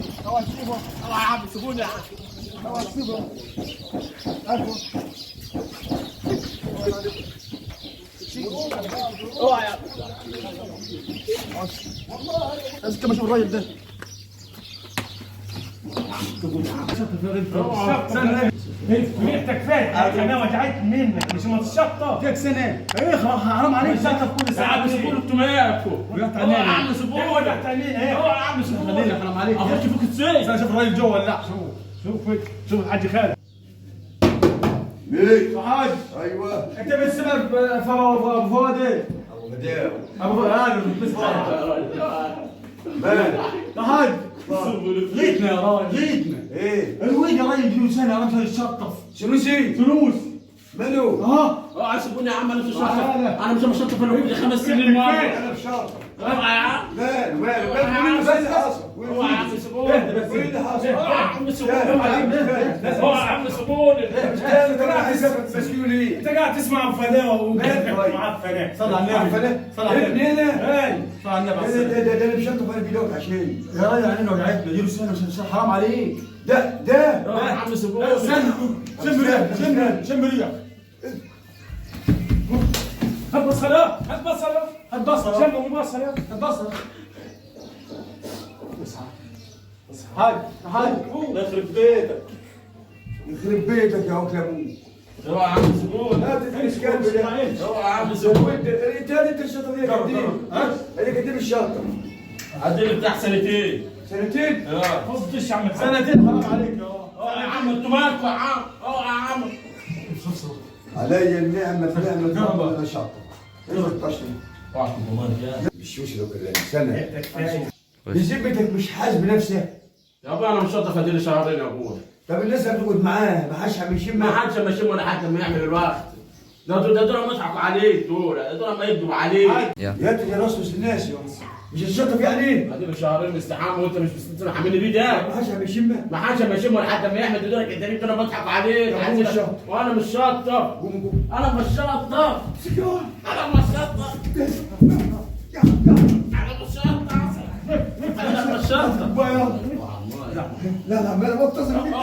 سيبه يا عم سيبوني يا عم سيبه اوعى يا لازم كم اشوف الراجل ده ريحتك فاتت انا وجعت منك مش متشطه فيك سنه ايه حرام عليك شطه كل ساعه بيسيبوا التومياكو وجعت هو يا عينينا عم سيبوني وجعت عينينا هو يا عم سيبوني خلينا حرام عليك اخش فيك ازاي انا اشوف الراجل جوه ولا لا شوف الحاج خالد مين؟ حاج ايوه انت بتسمع ابو فؤاد ايه؟ ابو غداوي ابو فؤاد بس مالك؟ يا حاج غيتنا يا راجل غيتنا ايه؟ الوين يا راجل فلوس انا رمتها الشطف شنو شيء؟ فلوس منو؟ ها اوعى سيبوني يا عم انا مش لا. انا مش مشطف في الوجه 5 سنين مره انا بشاطر اوعى يا عم ماله ماله ماله وين اللي حاصل؟ اوعى يا عم سيبوني وين اللي حاصل؟ اوعى يا عم سيبوني لا، اوعى يا عم سيبوني انت قاعد تسكيوا لي انت قاعد تسمع فناء مالك؟ معفنه صل على النبي صل على النبي ابني انا اي صل على النبي عليه الصلاة ده انا بشطف انا بيدوك عشان يا راجل عيننا وجعتنا جيله سنه حرام عليك ده اوعى يا عم سيبوني شم ريح شم ريح هات بصله هات بصله هات بصل شم بصله هات بصل حاج حاج الله يخرب بيتك يخرب بيتك يا اكل ابوك اوعى يا عم سيبوني لا تدريش كلب ده اوعى يا عم سيبوني انت الشطه دي قديم ها هي قديم الشطه عدل بتاع سنتين سنتين خذش يا عم سنتين حرام عليك اوعى يا عم انتوا مالكوا يا عم اوعى يا عم علي النعمه نعمه انا شاطر اوعى انتوا مالك بالشوش لو كلام سنه بذمتك مش حاسب نفسك يا ابوي انا مش شاطر فادي لي شهرين يا ابوي طب الناس اللي بتقعد معاه ما حدش عم يشم ما حدش ماشي ولا حد ما يعمل الوقت ده دول بيضحكوا عليك دول ما يكذبوا عليك يا انت راسه الناس يا مش الشطف يعني فادي لي شهرين استحامه وانت مش مستحملني بيه ده ما حدش عم يشم ما حدش ماشي ولا حد ما يعمل دول كدابين دول بيضحكوا عليك طب هو مش شاطر. وانا مش شاطر قوم انا مش شاطر سيجار انا مش شاطر انا مش شاطر انا مش شاطر لا لا ما اتصل بيك